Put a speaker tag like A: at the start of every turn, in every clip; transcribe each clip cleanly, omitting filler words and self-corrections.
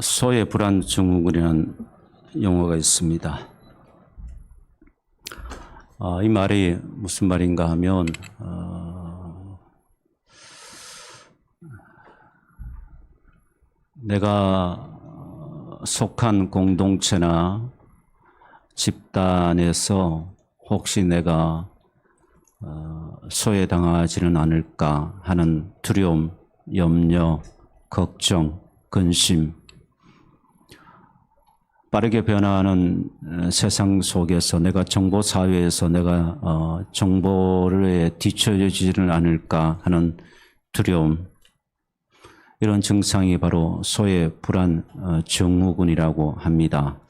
A: 소의 불안 증후군이라는 용어가 있습니다. 이 말이 무슨 말인가 하면 내가 속한 공동체나 집단에서 혹시 내가 소외당하지는 않을까 하는 두려움, 염려, 걱정, 근심, 빠르게 변화하는 세상 속에서 내가 정보 사회에서 내가 정보를 뒤처지지는 않을까 하는 두려움, 이런 증상이 바로 소의 불안 증후군이라고 합니다.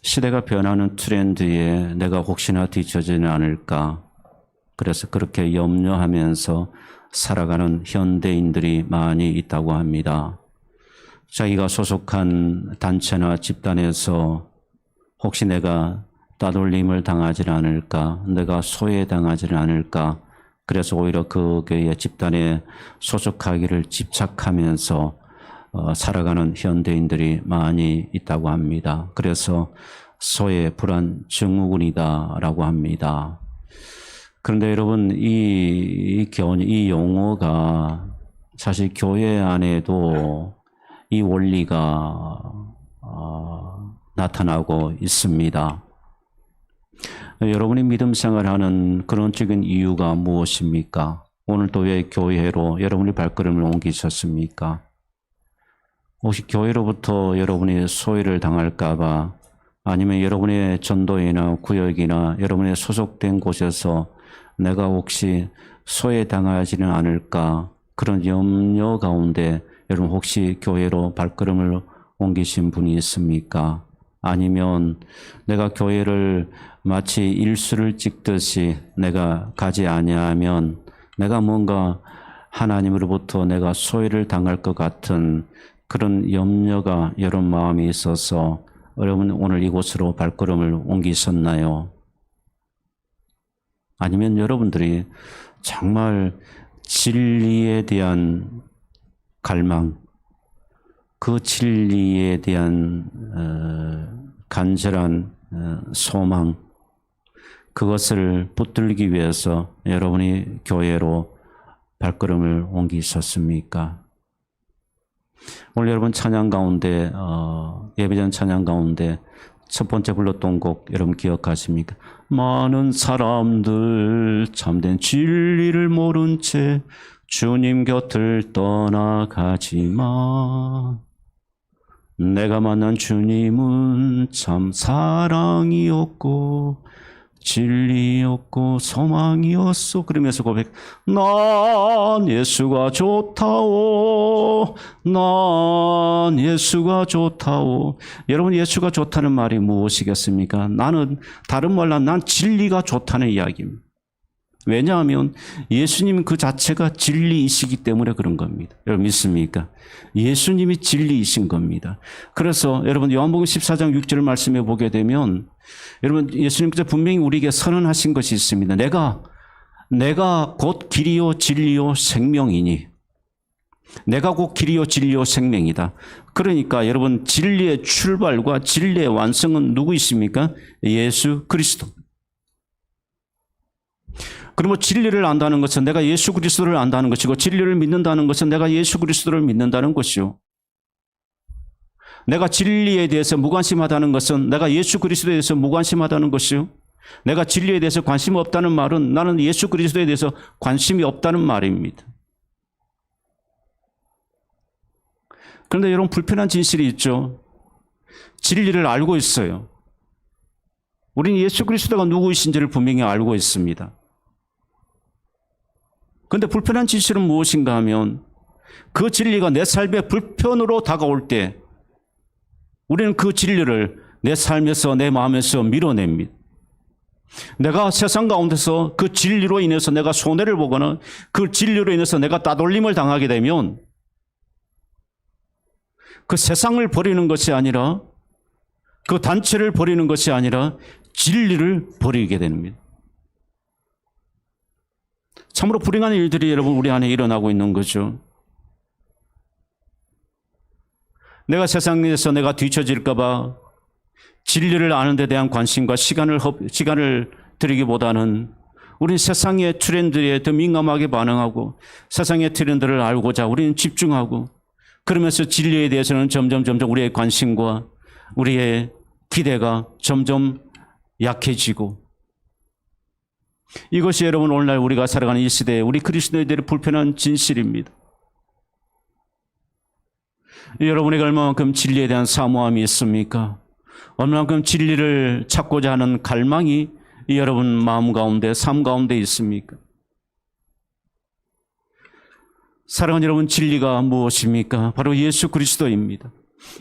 A: 시대가 변하는 트렌드에 내가 혹시나 뒤처지는 않을까, 그래서 그렇게 염려하면서 살아가는 현대인들이 많이 있다고 합니다. 자기가 소속한 단체나 집단에서 혹시 내가 따돌림을 당하지는 않을까, 내가 소외당하지는 않을까, 그래서 오히려 그 교회 집단에 소속하기를 집착하면서 살아가는 현대인들이 많이 있다고 합니다. 그래서 소외 불안 증후군이다라고 합니다. 그런데 여러분, 이 용어가 사실 교회 안에도 이 원리가 나타나고 있습니다. 여러분이 믿음 생활하는 근원적인 이유가 무엇입니까? 오늘 또 왜 교회로 여러분이 발걸음을 옮기셨습니까? 혹시 교회로부터 여러분이 소외를 당할까 봐, 아니면 여러분의 전도회나 구역이나 여러분의 소속된 곳에서 내가 혹시 소외당하지는 않을까, 그런 염려 가운데 여러분 혹시 교회로 발걸음을 옮기신 분이 있습니까? 아니면 내가 교회를 마치 일수를 찍듯이 내가 가지 아니하면 내가 뭔가 하나님으로부터 내가 소외를 당할 것 같은 그런 염려가 여러분 마음에 있어서 여러분 오늘 이곳으로 발걸음을 옮기셨나요? 아니면 여러분들이 정말 진리에 대한 갈망, 그 진리에 대한 간절한 소망, 그것을 붙들기 위해서 여러분이 교회로 발걸음을 옮기셨습니까? 오늘 여러분 찬양 가운데, 예배전 찬양 가운데 첫 번째 불렀던 곡 여러분 기억하십니까? 많은 사람들 참된 진리를 모른 채 주님 곁을 떠나가지마. 내가 만난 주님은 참 사랑이었고 진리였고 소망이었어. 그러면서 고백, 난 예수가 좋다오, 난 예수가 좋다오. 여러분, 예수가 좋다는 말이 무엇이겠습니까? 나는 다른 말로 난 진리가 좋다는 이야기입니다. 왜냐하면 예수님 그 자체가 진리이시기 때문에 그런 겁니다. 여러분 믿습니까? 예수님이 진리이신 겁니다. 그래서 여러분 요한복음 14장 6절 말씀에 보게 되면 여러분 예수님께서 분명히 우리에게 선언하신 것이 있습니다. 내가 곧 길이요 진리요 생명이니, 내가 곧 길이요 진리요 생명이다. 그러니까 여러분 진리의 출발과 진리의 완성은 누구이십니까? 예수 그리스도. 그러면 진리를 안다는 것은 내가 예수 그리스도를 안다는 것이고, 진리를 믿는다는 것은 내가 예수 그리스도를 믿는다는 것이요. 내가 진리에 대해서 무관심하다는 것은 내가 예수 그리스도에 대해서 무관심하다는 것이요. 내가 진리에 대해서 관심 없다는 말은 나는 예수 그리스도에 대해서 관심이 없다는 말입니다. 그런데 여러분 불편한 진실이 있죠. 진리를 알고 있어요. 우리는 예수 그리스도가 누구이신지를 분명히 알고 있습니다. 그런데 불편한 진실은 무엇인가 하면 그 진리가 내 삶의 불편으로 다가올 때 우리는 그 진리를 내 삶에서 내 마음에서 밀어냅니다. 내가 세상 가운데서 그 진리로 인해서 내가 손해를 보거나 그 진리로 인해서 내가 따돌림을 당하게 되면 그 세상을 버리는 것이 아니라, 그 단체를 버리는 것이 아니라 진리를 버리게 됩니다. 참으로 불행한 일들이 여러분 우리 안에 일어나고 있는 거죠. 내가 세상에서 내가 뒤처질까 봐 진리를 아는 데 대한 관심과 시간을 들이기보다는 우리는 세상의 트렌드에 더 민감하게 반응하고 세상의 트렌드를 알고자 우리는 집중하고 그러면서 진리에 대해서는 점점 우리의 관심과 우리의 기대가 점점 약해지고 이것이 여러분 오늘날 우리가 살아가는 이 시대에 우리 그리스도인들의 불편한 진실입니다. 여러분에게 얼마만큼 진리에 대한 사모함이 있습니까? 얼마만큼 진리를 찾고자 하는 갈망이 여러분 마음 가운데 삶 가운데 있습니까? 사랑하는 여러분, 진리가 무엇입니까? 바로 예수 그리스도입니다.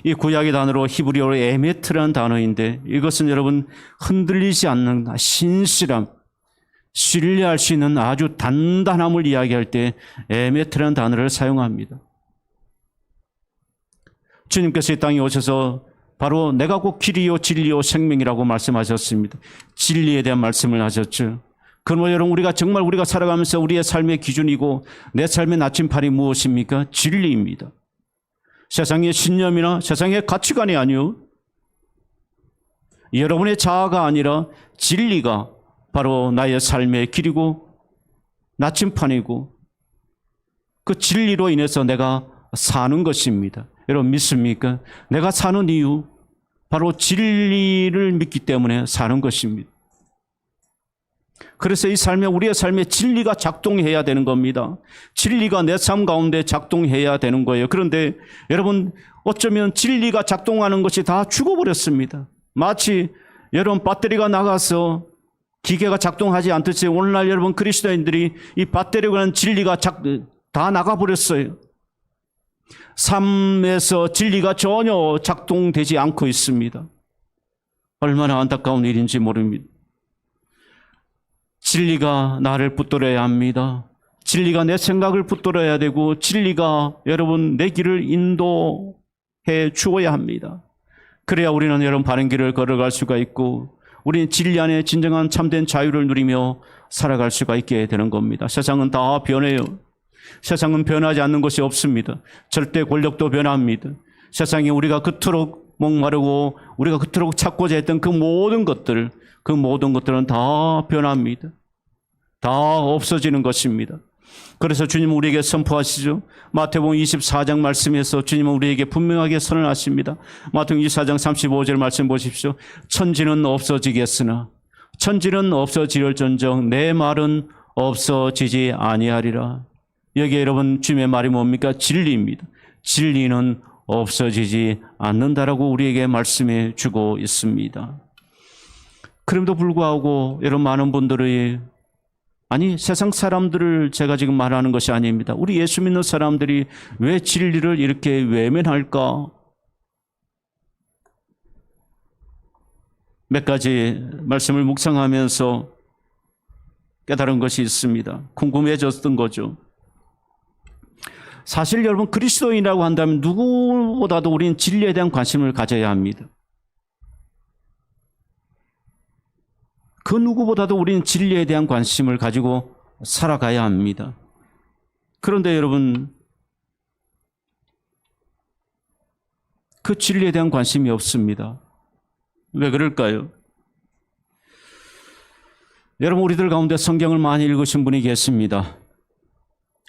A: 이 구약의 단어로 히브리어로 에메트라는 단어인데 이것은 여러분 흔들리지 않는 신실함, 신뢰할 수 있는 아주 단단함을 이야기할 때 에메트라는 단어를 사용합니다. 주님께서 이 땅에 오셔서 바로 내가 곧 길이요 진리요 생명이라고 말씀하셨습니다. 진리에 대한 말씀을 하셨죠. 그러면 여러분 우리가 살아가면서 우리의 삶의 기준이고 내 삶의 나침판이 무엇입니까? 진리입니다. 세상의 신념이나 세상의 가치관이 아니요. 여러분의 자아가 아니라 진리가 바로 나의 삶의 길이고 나침판이고 그 진리로 인해서 내가 사는 것입니다. 여러분 믿습니까? 내가 사는 이유 바로 진리를 믿기 때문에 사는 것입니다. 그래서 이 삶에 우리의 삶에 진리가 작동해야 되는 겁니다. 진리가 내 삶 가운데 작동해야 되는 거예요. 그런데 여러분 어쩌면 진리가 작동하는 것이 다 죽어버렸습니다. 마치 여러분 배터리가 나가서 기계가 작동하지 않듯이 오늘날 여러분 그리스도인들이 이 배터리가 하는 진리가 다 나가버렸어요. 삶에서 진리가 전혀 작동되지 않고 있습니다. 얼마나 안타까운 일인지 모릅니다. 진리가 나를 붙들어야 합니다. 진리가 내 생각을 붙들어야 되고 진리가 여러분 내 길을 인도해 주어야 합니다. 그래야 우리는 여러분 바른 길을 걸어갈 수가 있고 우리는 진리 안에 진정한 참된 자유를 누리며 살아갈 수가 있게 되는 겁니다. 세상은 다 변해요. 세상은 변하지 않는 것이 없습니다. 절대 권력도 변합니다. 세상에 우리가 그토록 목마르고 우리가 그토록 찾고자 했던 그 모든 것들은 다 변합니다. 다 없어지는 것입니다. 그래서 주님은 우리에게 선포하시죠. 마태복음 24장 말씀에서 주님은 우리에게 분명하게 선언하십니다. 마태복음 24장 35절 말씀 보십시오. 천지는 없어지겠으나 천지는 없어지려전정 내 말은 없어지지 아니하리라. 여기에 여러분 주님의 말이 뭡니까? 진리입니다. 진리는 없어지지 않는다라고 우리에게 말씀해 주고 있습니다. 그럼에도 불구하고 여러분 많은 분들이 세상 사람들을 제가 지금 말하는 것이 아닙니다. 우리 예수 믿는 사람들이 왜 진리를 이렇게 외면할까? 몇 가지 말씀을 묵상하면서 깨달은 것이 있습니다. 궁금해졌던 거죠. 사실 여러분 그리스도인이라고 한다면 누구보다도 우리는 진리에 대한 관심을 가져야 합니다. 그 누구보다도 우리는 진리에 대한 관심을 가지고 살아가야 합니다. 그런데 여러분 그 진리에 대한 관심이 없습니다. 왜 그럴까요? 여러분 우리들 가운데 성경을 많이 읽으신 분이 계십니다.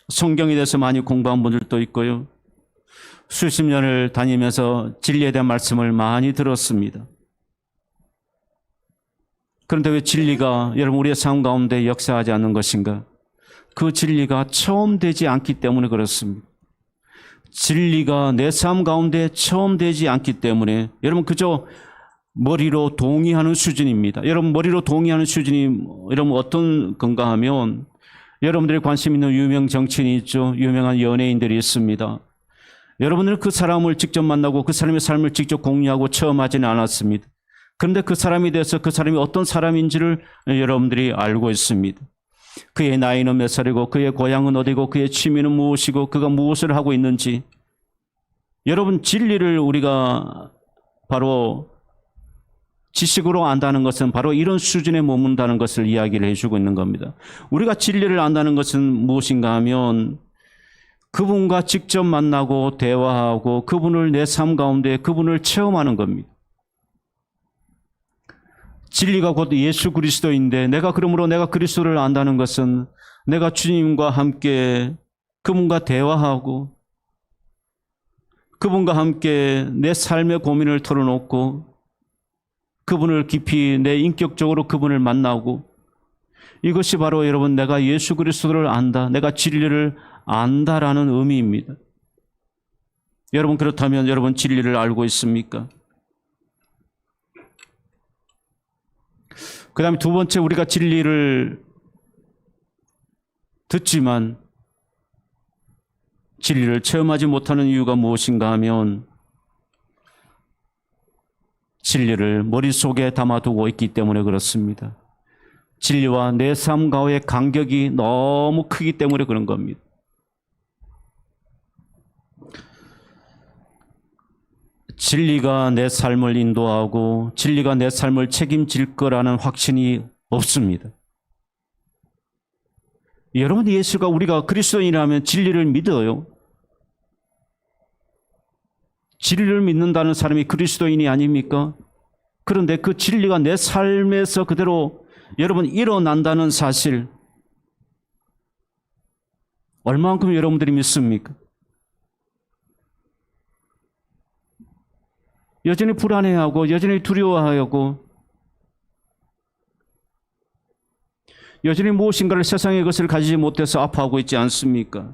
A: 성경에 대해서 많이 공부한 분들도 있고요. 수십 년을 다니면서 진리에 대한 말씀을 많이 들었습니다. 그런데 왜 진리가 여러분 우리의 삶 가운데 역사하지 않는 것인가? 그 진리가 처음 되지 않기 때문에 그렇습니다. 진리가 내 삶 가운데 처음 되지 않기 때문에 여러분 그저 머리로 동의하는 수준입니다. 여러분 머리로 동의하는 수준이 여러분 어떤 건가 하면 여러분들이 관심 있는 유명 정치인이 있죠. 유명한 연예인들이 있습니다. 여러분들은 그 사람을 직접 만나고 그 사람의 삶을 직접 공유하고 체험하지는 않았습니다. 그런데 그 사람에 대해서 그 사람이 어떤 사람인지를 여러분들이 알고 있습니다. 그의 나이는 몇 살이고 그의 고향은 어디고 그의 취미는 무엇이고 그가 무엇을 하고 있는지 여러분 진리를 우리가 바로 지식으로 안다는 것은 바로 이런 수준에 머문다는 것을 이야기를 해주고 있는 겁니다. 우리가 진리를 안다는 것은 무엇인가 하면 그분과 직접 만나고 대화하고 그분을 내 삶 가운데 그분을 체험하는 겁니다. 진리가 곧 예수 그리스도인데 그러므로 내가 그리스도를 안다는 것은 내가 주님과 함께 그분과 대화하고 그분과 함께 내 삶의 고민을 털어놓고 그분을 깊이 내 인격적으로 그분을 만나고 이것이 바로 여러분 내가 예수 그리스도를 안다, 내가 진리를 안다라는 의미입니다. 여러분 그렇다면 여러분 진리를 알고 있습니까? 그 다음에 두 번째 우리가 진리를 듣지만 진리를 체험하지 못하는 이유가 무엇인가 하면 진리를 머릿속에 담아두고 있기 때문에 그렇습니다. 진리와 내 삶과의 간격이 너무 크기 때문에 그런 겁니다. 진리가 내 삶을 인도하고 진리가 내 삶을 책임질 거라는 확신이 없습니다. 여러분 예수가 우리가 그리스도인이라면 진리를 믿어요. 진리를 믿는다는 사람이 그리스도인이 아닙니까? 그런데 그 진리가 내 삶에서 그대로 여러분 일어난다는 사실 얼마만큼 여러분들이 믿습니까? 여전히 불안해하고 여전히 두려워하고 여전히 무엇인가를 세상의 것을 가지지 못해서 아파하고 있지 않습니까?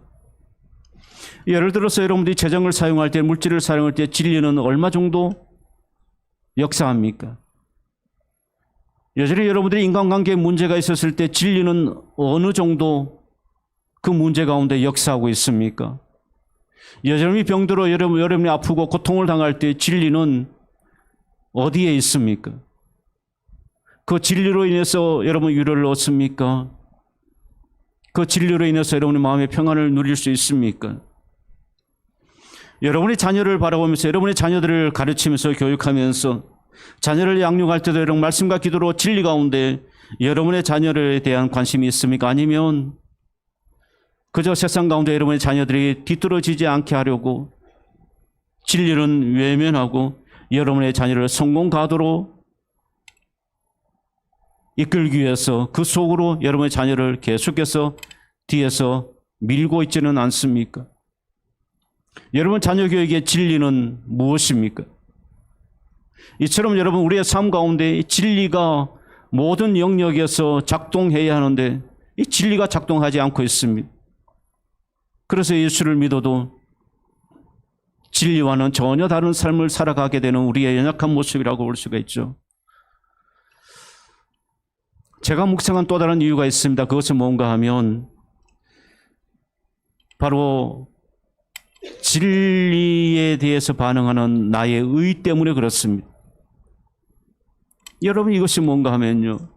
A: 예를 들어서 여러분들이 재정을 사용할 때 물질을 사용할 때 진리는 얼마 정도 역사합니까? 여전히 여러분들이 인간관계에 문제가 있었을 때 진리는 어느 정도 그 문제 가운데 역사하고 있습니까? 여전히 병들어 여러분이 아프고 고통을 당할 때 진리는 어디에 있습니까? 그 진리로 인해서 여러분 위로를 얻습니까? 그 진리로 인해서 여러분의 마음의 평안을 누릴 수 있습니까? 여러분의 자녀를 바라보면서 여러분의 자녀들을 가르치면서 교육하면서 자녀를 양육할 때도 여러분 말씀과 기도로 진리 가운데 여러분의 자녀에 대한 관심이 있습니까? 아니면 그저 세상 가운데 여러분의 자녀들이 뒤떨어지지 않게 하려고 진리는 외면하고 여러분의 자녀를 성공 가도로 이끌기 위해서 그 속으로 여러분의 자녀를 계속해서 뒤에서 밀고 있지는 않습니까? 여러분 자녀 교육의 진리는 무엇입니까? 이처럼 여러분 우리의 삶 가운데 진리가 모든 영역에서 작동해야 하는데 이 진리가 작동하지 않고 있습니다. 그래서 예수를 믿어도 진리와는 전혀 다른 삶을 살아가게 되는 우리의 연약한 모습이라고 볼 수가 있죠. 제가 묵상한 또 다른 이유가 있습니다. 그것은 뭔가 하면 바로 진리에 대해서 반응하는 나의 의 때문에 그렇습니다. 여러분 이것이 뭔가 하면요,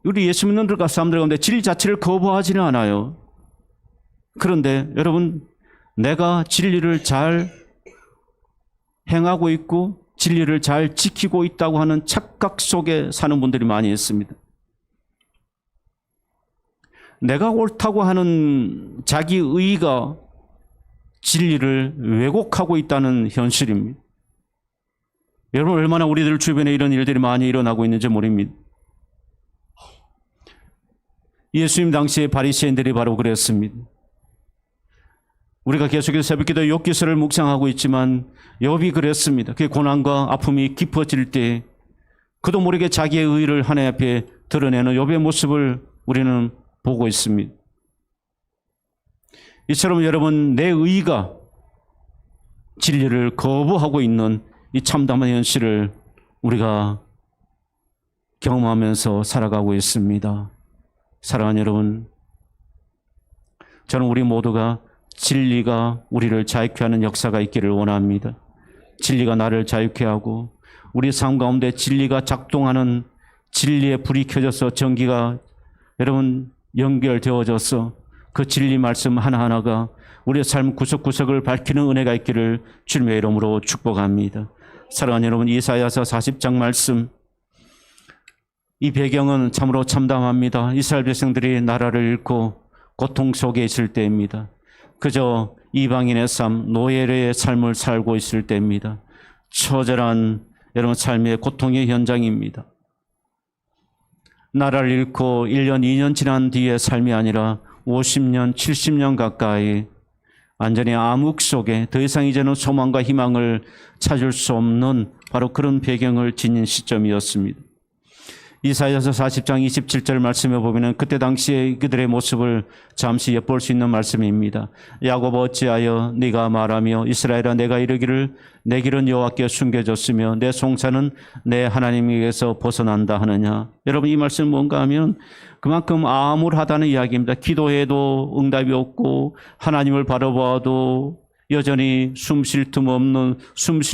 A: 우리 예수 믿는 사람들 가운데 진리 자체를 거부하지는 않아요. 그런데 여러분 내가 진리를 잘 행하고 있고 진리를 잘 지키고 있다고 하는 착각 속에 사는 분들이 많이 있습니다. 내가 옳다고 하는 자기 의의가 진리를 왜곡하고 있다는 현실입니다. 여러분 얼마나 우리들 주변에 이런 일들이 많이 일어나고 있는지 모릅니다. 예수님 당시에 바리새인들이 바로 그랬습니다. 우리가 계속해서 새벽기도 욥기서를 묵상하고 있지만 욥이 그랬습니다. 그의 고난과 아픔이 깊어질 때 그도 모르게 자기의 의의를 하나님 앞에 드러내는 욥의 모습을 우리는 보고 있습니다. 이처럼 여러분 내 의의가 진리를 거부하고 있는 이 참담한 현실을 우리가 경험하면서 살아가고 있습니다. 사랑하는 여러분, 저는 우리 모두가 진리가 우리를 자유케 하는 역사가 있기를 원합니다. 진리가 나를 자유케 하고 우리 삶 가운데 진리가 작동하는 진리의 불이 켜져서 전기가 여러분 연결되어져서 그 진리 말씀 하나하나가 우리의 삶 구석구석을 밝히는 은혜가 있기를 주님의 이름으로 축복합니다. 사랑하는 여러분, 이사야서 40장 말씀, 이 배경은 참으로 참담합니다. 이스라엘 백성들이 나라를 잃고 고통 속에 있을 때입니다. 그저 이방인의 삶, 노예의 삶을 살고 있을 때입니다. 처절한 여러분 삶의 고통의 현장입니다. 나라를 잃고 1년, 2년 지난 뒤의 삶이 아니라 50년, 70년 가까이 완전히 암흑 속에 더 이상 이제는 소망과 희망을 찾을 수 없는 바로 그런 배경을 지닌 시점이었습니다. 이사야서 40장 27절 말씀에 보면 그때 당시에 그들의 모습을 잠시 엿볼 수 있는 말씀입니다. 야곱 어찌하여 네가 말하며 이스라엘아 내가 이르기를 내 길은 여호와께 숨겨졌으며 내 송사는 내 하나님에게서 벗어난다 하느냐. 여러분 이 말씀은 뭔가 하면 그만큼 암울하다는 이야기입니다. 기도해도 응답이 없고 하나님을 바라보아도 여전히 숨 쉴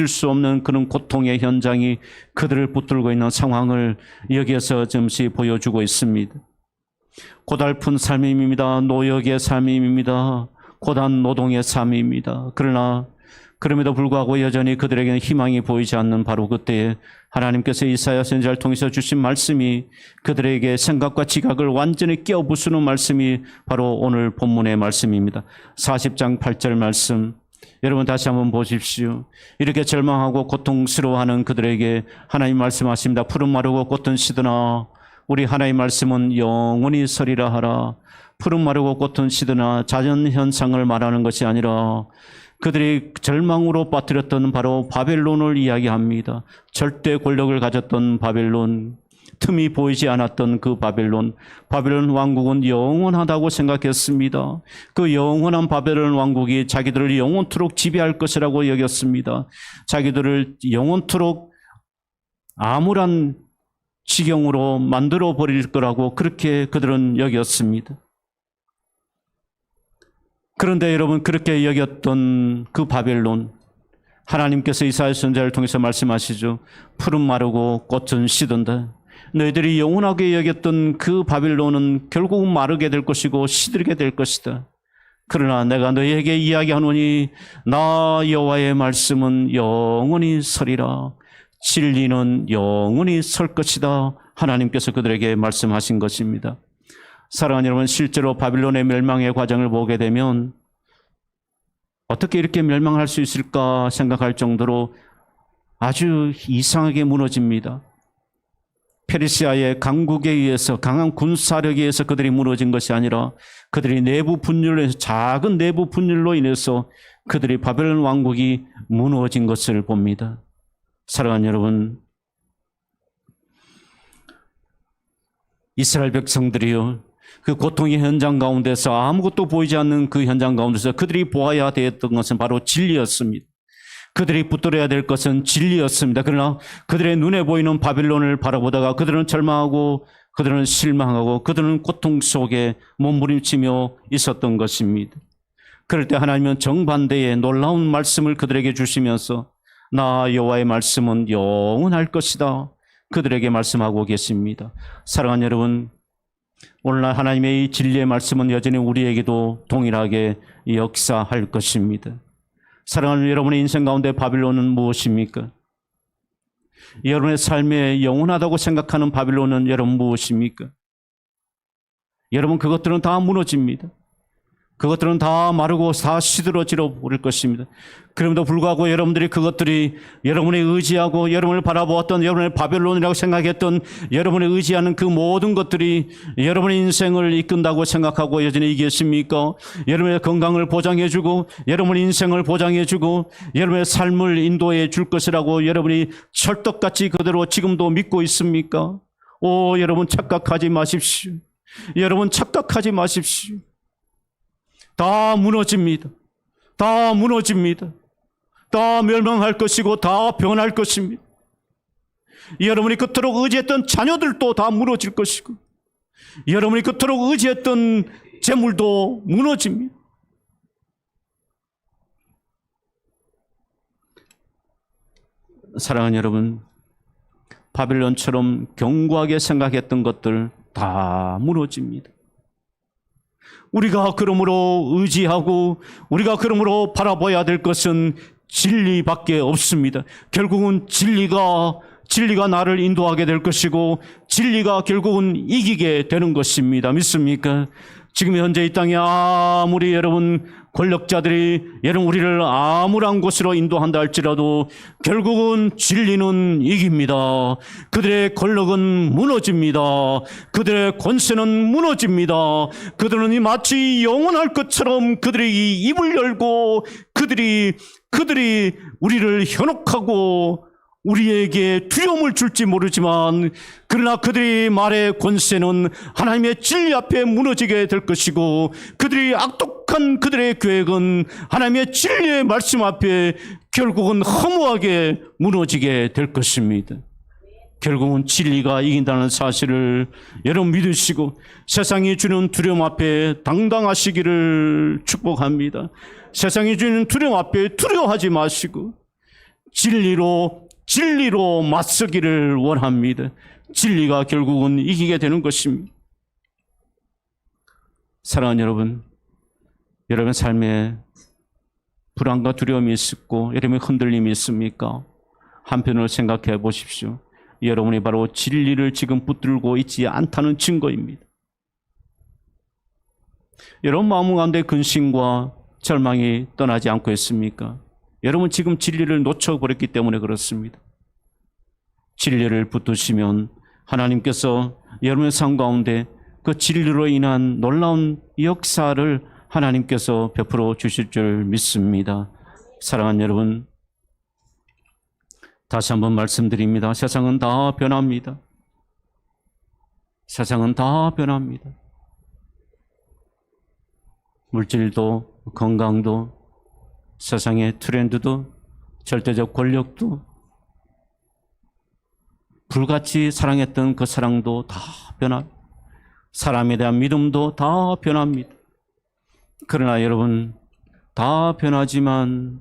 A: 수 없는 그런 고통의 현장이 그들을 붙들고 있는 상황을 여기에서 잠시 보여주고 있습니다. 고달픈 삶입니다. 노역의 삶입니다. 고단 노동의 삶입니다. 그러나 그럼에도 불구하고 여전히 그들에게는 희망이 보이지 않는 바로 그때에 하나님께서 이사야 선지자를 통해서 주신 말씀이 그들에게 생각과 지각을 완전히 깨어부수는 말씀이 바로 오늘 본문의 말씀입니다. 40장 8절 말씀 여러분 다시 한번 보십시오. 이렇게 절망하고 고통스러워하는 그들에게 하나님 말씀하십니다. 푸른 마르고 꽃은 시드나 우리 하나님 말씀은 영원히 서리라 하라. 푸른 마르고 꽃은 시드나 자연현상을 말하는 것이 아니라 그들이 절망으로 빠뜨렸던 바로 바벨론을 이야기합니다. 절대 권력을 가졌던 바벨론, 틈이 보이지 않았던 그 바벨론 왕국은 영원하다고 생각했습니다. 그 영원한 바벨론 왕국이 자기들을 영원토록 지배할 것이라고 여겼습니다. 자기들을 영원토록 암울한 지경으로 만들어 버릴 거라고 그렇게 그들은 여겼습니다. 그런데 여러분 그렇게 여겼던 그 바벨론 하나님께서 이사야 선지자를 통해서 말씀하시죠. 푸른 마르고 꽃은 시든다. 너희들이 영원하게 여겼던 그 바벨론은 결국은 마르게 될 것이고 시들게 될 것이다. 그러나 내가 너희에게 이야기하노니 나 여호와의 말씀은 영원히 서리라. 진리는 영원히 설 것이다. 하나님께서 그들에게 말씀하신 것입니다. 사랑하는 여러분, 실제로 바빌론의 멸망의 과정을 보게 되면 어떻게 이렇게 멸망할 수 있을까 생각할 정도로 아주 이상하게 무너집니다. 페르시아의 강국에 의해서 강한 군사력에 의해서 그들이 무너진 것이 아니라 그들이 내부 분열로 인해서 작은 내부 분열로 인해서 그들이 바벨론 왕국이 무너진 것을 봅니다. 사랑하는 여러분, 이스라엘 백성들이요 그 고통의 현장 가운데서 아무것도 보이지 않는 그 현장 가운데서 그들이 보아야 되었던 것은 바로 진리였습니다. 그들이 붙들어야 될 것은 진리였습니다. 그러나 그들의 눈에 보이는 바빌론을 바라보다가 그들은 절망하고 그들은 실망하고 그들은 고통 속에 몸부림치며 있었던 것입니다. 그럴 때 하나님은 정반대의 놀라운 말씀을 그들에게 주시면서 나 여호와의 말씀은 영원할 것이다. 그들에게 말씀하고 계십니다. 사랑하는 여러분, 오늘날 하나님의 이 진리의 말씀은 여전히 우리에게도 동일하게 역사할 것입니다. 사랑하는 여러분의 인생 가운데 바빌론은 무엇입니까? 여러분의 삶에 영원하다고 생각하는 바빌론은 여러분 무엇입니까? 여러분 그것들은 다 무너집니다. 그것들은 다 마르고 다 시들어지러 버릴 것입니다. 그럼에도 불구하고 여러분들이 그것들이 여러분이 의지하고 여러분을 바라보았던 여러분의 바벨론이라고 생각했던 여러분이 의지하는 그 모든 것들이 여러분의 인생을 이끈다고 생각하고 여전히 계십니까? 여러분의 건강을 보장해주고 여러분의 인생을 보장해주고 여러분의 삶을 인도해 줄 것이라고 여러분이 철떡같이 그대로 지금도 믿고 있습니까? 오, 여러분 착각하지 마십시오. 여러분 착각하지 마십시오. 다 무너집니다. 다 무너집니다. 다 멸망할 것이고 다 변할 것입니다. 여러분이 그토록 의지했던 자녀들도 다 무너질 것이고 여러분이 그토록 의지했던 재물도 무너집니다. 사랑하는 여러분, 바빌론처럼 견고하게 생각했던 것들 다 무너집니다. 우리가 그러므로 의지하고 우리가 그러므로 바라봐야 될 것은 진리밖에 없습니다. 결국은 진리가 나를 인도하게 될 것이고 진리가 결국은 이기게 되는 것입니다. 믿습니까? 지금 현재 이 땅에 아무리 여러분 권력자들이 여러분 우리를 암울한 곳으로 인도한다 할지라도 결국은 진리는 이깁니다. 그들의 권력은 무너집니다. 그들의 권세는 무너집니다. 그들은 마치 영원할 것처럼 그들이 입을 열고 그들이 우리를 현혹하고 우리에게 두려움을 줄지 모르지만 그러나 그들의 말의 권세는 하나님의 진리 앞에 무너지게 될 것이고 그들이 악독한 그들의 계획은 하나님의 진리의 말씀 앞에 결국은 허무하게 무너지게 될 것입니다. 결국은 진리가 이긴다는 사실을 여러분 믿으시고 세상이 주는 두려움 앞에 당당하시기를 축복합니다. 세상이 주는 두려움 앞에 두려워하지 마시고 진리로 맞서기를 원합니다. 진리가 결국은 이기게 되는 것입니다. 사랑하는 여러분, 여러분 삶에 불안과 두려움이 있고 여러분의 흔들림이 있습니까? 한편으로 생각해 보십시오. 여러분이 바로 진리를 지금 붙들고 있지 않다는 증거입니다. 여러분 마음 가운데 근심과 절망이 떠나지 않고 있습니까? 여러분 지금 진리를 놓쳐버렸기 때문에 그렇습니다. 진리를 붙드시면 하나님께서 여러분의 삶 가운데 그 진리로 인한 놀라운 역사를 하나님께서 베풀어 주실 줄 믿습니다. 사랑하는 여러분, 다시 한번 말씀드립니다. 세상은 다 변합니다. 세상은 다 변합니다. 물질도 건강도 세상의 트렌드도 절대적 권력도 불같이 사랑했던 그 사랑도 다 변합니다. 사람에 대한 믿음도 다 변합니다. 그러나 여러분 다 변하지만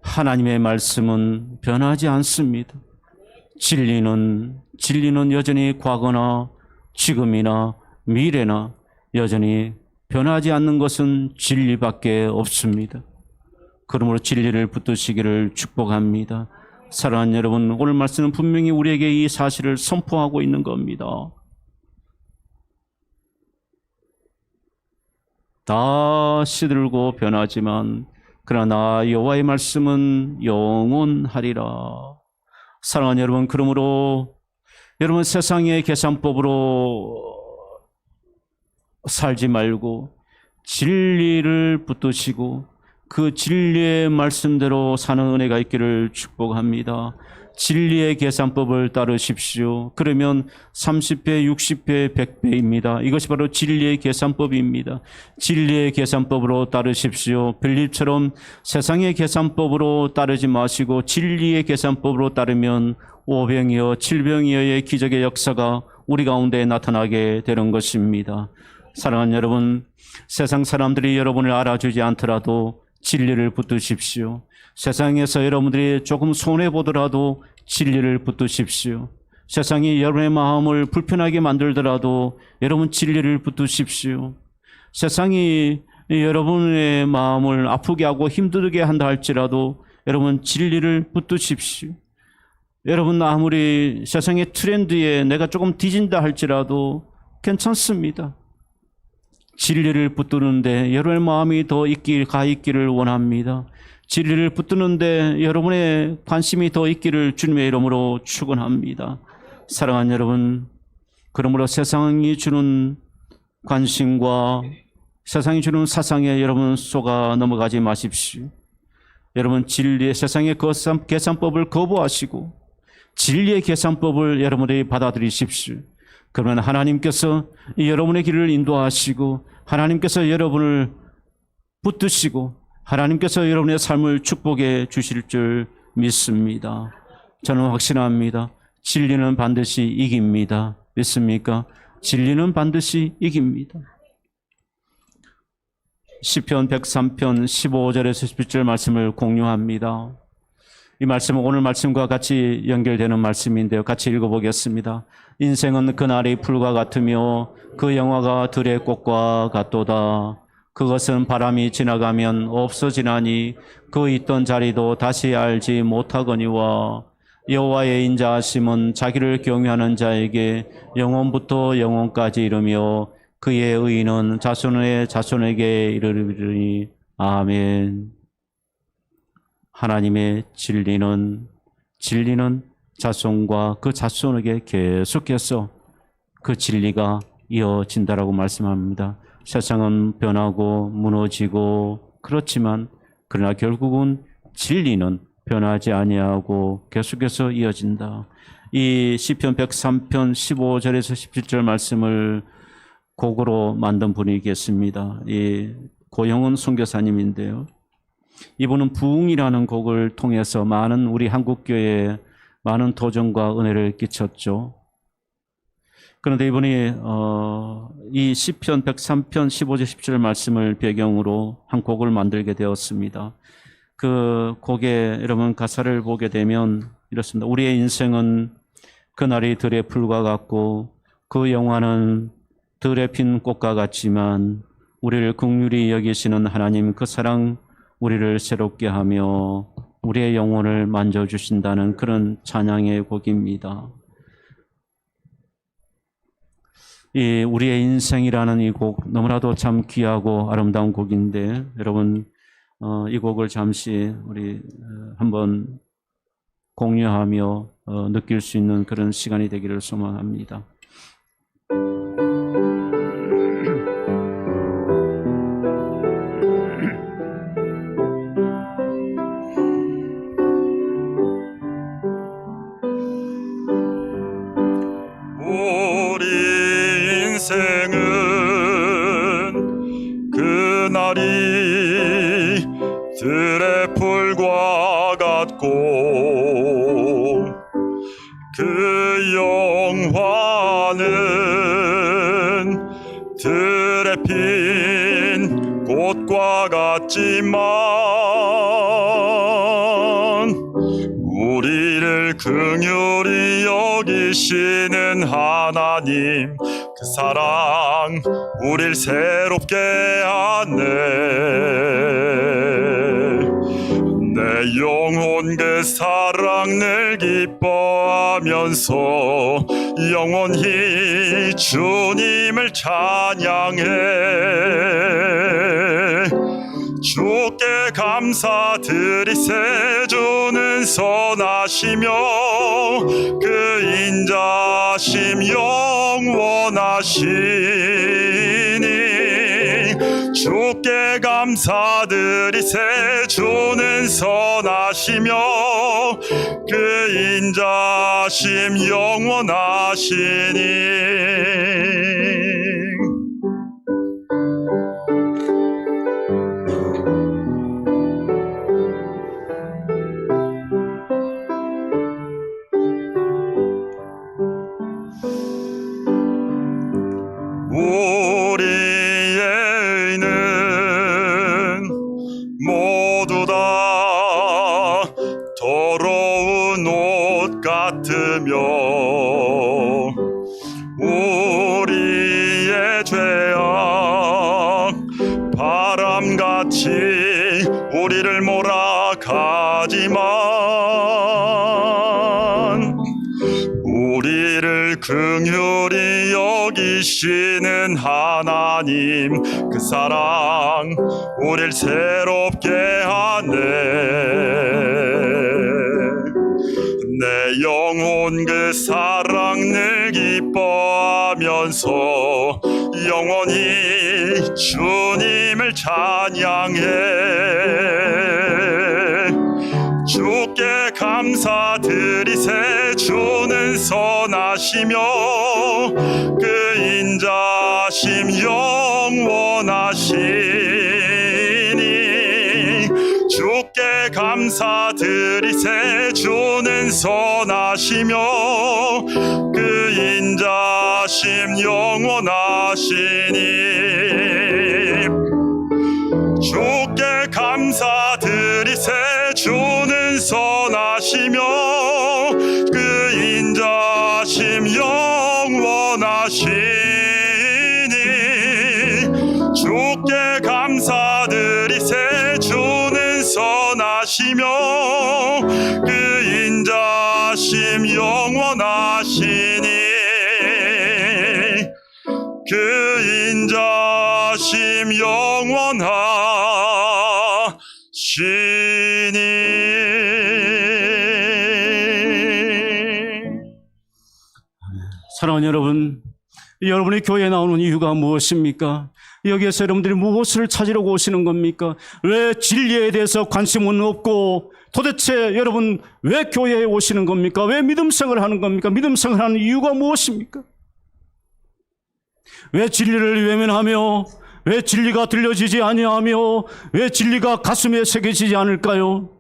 A: 하나님의 말씀은 변하지 않습니다. 진리는 여전히 과거나 지금이나 미래나 여전히 변하지 않는 것은 진리밖에 없습니다. 그러므로 진리를 붙드시기를 축복합니다. 사랑하는 여러분, 오늘 말씀은 분명히 우리에게 이 사실을 선포하고 있는 겁니다. 다 시들고 변하지만 그러나 여호와의 말씀은 영원하리라. 사랑하는 여러분, 그러므로 여러분 세상의 계산법으로 살지 말고 진리를 붙드시고 그 진리의 말씀대로 사는 은혜가 있기를 축복합니다. 진리의 계산법을 따르십시오. 그러면 30배, 60배, 100배입니다. 이것이 바로 진리의 계산법입니다. 진리의 계산법으로 따르십시오. 빌립처럼 세상의 계산법으로 따르지 마시고 진리의 계산법으로 따르면 5병이여 7병이여의 기적의 역사가 우리 가운데 나타나게 되는 것입니다. 사랑하는 여러분, 세상 사람들이 여러분을 알아주지 않더라도 진리를 붙드십시오. 세상에서 여러분들이 조금 손해보더라도 진리를 붙드십시오. 세상이 여러분의 마음을 불편하게 만들더라도 여러분 진리를 붙드십시오. 세상이 여러분의 마음을 아프게 하고 힘들게 한다 할지라도 여러분 진리를 붙드십시오. 여러분 아무리 세상의 트렌드에 내가 조금 뒤진다 할지라도 괜찮습니다. 진리를 붙드는데 여러분의 마음이 더 가 있기를 원합니다. 진리를 붙드는데 여러분의 관심이 더 있기를 주님의 이름으로 축원합니다. 사랑하는 여러분, 그러므로 세상이 주는 관심과 세상이 주는 사상에 여러분 속아 넘어가지 마십시오. 여러분 진리의 세상의 계산법을 거부하시고 진리의 계산법을 여러분들이 받아들이십시오. 그러면 하나님께서 여러분의 길을 인도하시고 하나님께서 여러분을 붙드시고 하나님께서 여러분의 삶을 축복해 주실 줄 믿습니다. 저는 확신합니다. 진리는 반드시 이깁니다. 믿습니까? 진리는 반드시 이깁니다. 시편 103편 15절에서 17절 말씀을 공유합니다. 이 말씀은 오늘 말씀과 같이 연결되는 말씀인데요. 같이 읽어보겠습니다. 인생은 그날의 풀과 같으며 그 영화가 들의 꽃과 같도다. 그것은 바람이 지나가면 없어지나니 그 있던 자리도 다시 알지 못하거니와 여호와의 인자하심은 자기를 경외하는 자에게 영원부터 영원까지 이르며 그의 의인은 자손의 자손에게 이르리니 아멘. 하나님의 진리는 자손과 그 자손에게 계속해서 그 진리가 이어진다라고 말씀합니다. 세상은 변하고 무너지고 그렇지만 그러나 결국은 진리는 변하지 아니하고 계속해서 이어진다. 이 시편 103편 15절에서 17절 말씀을 곡으로 만든 분이 계십니다. 이 고영은 선교사님인데요. 이분은 부흥이라는 곡을 통해서 많은 우리 한국교회에 많은 도전과 은혜를 끼쳤죠. 그런데 이분이 이 시편 103편 15절 17절 말씀을 배경으로 한 곡을 만들게 되었습니다. 그 곡에 여러분 가사를 보게 되면 이렇습니다. 우리의 인생은 그날이 들의 풀과 같고 그 영화는 들에 핀 꽃과 같지만 우리를 긍휼히 여기시는 하나님 그 사랑 우리를 새롭게 하며 우리의 영혼을 만져주신다는 그런 찬양의 곡입니다. 이 우리의 인생이라는 이 곡 너무나도 참 귀하고 아름다운 곡인데 여러분 이 곡을 잠시 우리 한번 공유하며 느낄 수 있는 그런 시간이 되기를 소망합니다.
B: 우리 인생은 그날이 들의 풀과 같고 그 영화는 들에 핀 꽃과 같지만 우리를 긍휼히 여기시는 하나님 그 사랑 우릴 새롭게 하네. 내 영혼 그 사랑을 기뻐하면서 영원히 주님을 찬양해. 주께 감사드리세. 주는 선하시며 그 인자심 영원하시니 주께 감사드리세. 주는 선하시며 그 인자심 영원하시니 우리에는 모두 다 더러운 옷 같으며 우리의 죄악 바람같이 우리를 몰아가지만 우리를 긍휼히 여기시는 하나님 그 사랑 우릴 새롭게 하네. 내 영혼 그 사랑을 기뻐하면서 영원히 주님을 찬양해. 주께 감사드리세. 주는 선하시며 그 인자심 영원하시니 주께 감사드리세. 주는 선하시며 그 인자심 영원하시니 주께 감사드리세. 주는 선하시며 그 인자심 영원하시니 주께 감사드리세. 주는 선하시며 그 인자심 영원하시니 그
A: 사랑하는 여러분, 여러분이 교회에 나오는 이유가 무엇입니까? 여기에서 여러분들이 무엇을 찾으려고 오시는 겁니까? 왜 진리에 대해서 관심은 없고 도대체 여러분 왜 교회에 오시는 겁니까? 왜 믿음 생활을 하는 겁니까? 믿음 생활을 하는 이유가 무엇입니까? 왜 진리를 외면하며 왜 진리가 들려지지 아니하며 왜 진리가 가슴에 새겨지지 않을까요?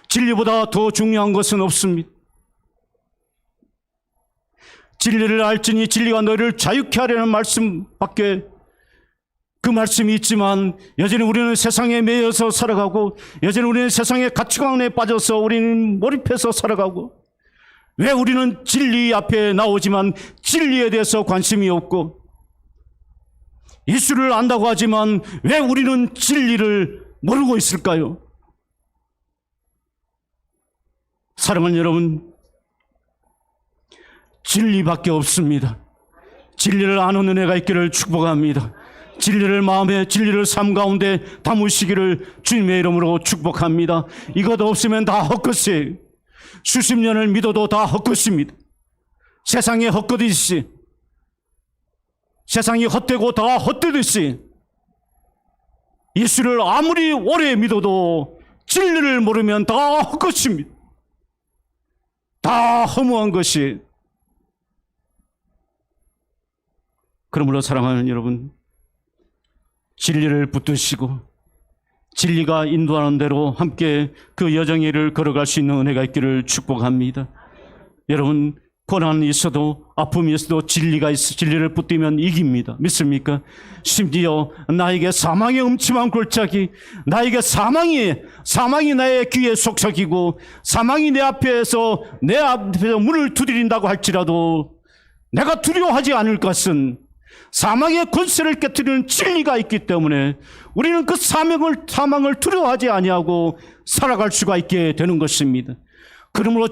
A: 진리보다 더 중요한 것은 없습니다. 진리를 알지니 진리가 너희를 자유케 하려는 말씀밖에 그 말씀이 있지만 여전히 우리는 세상에 매여서 살아가고 여전히 우리는 세상의 가치관에 빠져서 우리는 몰입해서 살아가고 왜 우리는 진리 앞에 나오지만 진리에 대해서 관심이 없고 예수를 안다고 하지만 왜 우리는 진리를 모르고 있을까요? 사랑하는 여러분, 진리밖에 없습니다. 진리를 아는 은혜가 있기를 축복합니다. 진리를 마음에 진리를 삶 가운데 담으시기를 주님의 이름으로 축복합니다. 이것 없으면 다 헛것이에요. 수십 년을 믿어도 다 헛것입니다. 세상에 헛것이듯이 세상이 헛되고 다 헛되듯이 예수를 아무리 오래 믿어도 진리를 모르면 다 헛것입니다. 다 허무한 것이. 그러므로 사랑하는 여러분, 진리를 붙드시고 진리가 인도하는 대로 함께 그 여정의 걸어갈 수 있는 은혜가 있기를 축복합니다. 여러분, 고난이 있어도 아픔이 있어도 진리가 있어 진리를 붙들면 이깁니다. 믿습니까? 심지어 나에게 사망의 음침한 골짜기, 나에게 사망이 나의 귀에 속삭이고 사망이 내 앞에서 문을 두드린다고 할지라도 내가 두려워하지 않을 것은 사망의 권세를 깨뜨리는 진리가 있기 때문에 우리는 그 사망을 두려워하지 아니하고 살아갈 수가 있게 되는 것입니다. 그러므로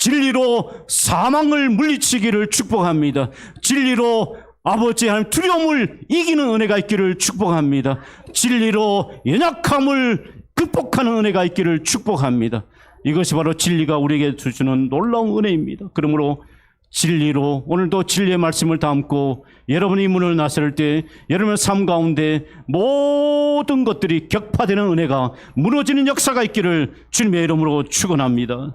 A: 진리로 사망을 물리치기를 축복합니다. 진리로 아버지의 하나님 두려움을 이기는 은혜가 있기를 축복합니다. 진리로 연약함을 극복하는 은혜가 있기를 축복합니다. 이것이 바로 진리가 우리에게 주시는 놀라운 은혜입니다. 그러므로 진리로 오늘도 진리의 말씀을 담고 여러분이 문을 나설 때 여러분의 삶 가운데 모든 것들이 격파되는 은혜가 무너지는 역사가 있기를 주님의 이름으로 축원합니다.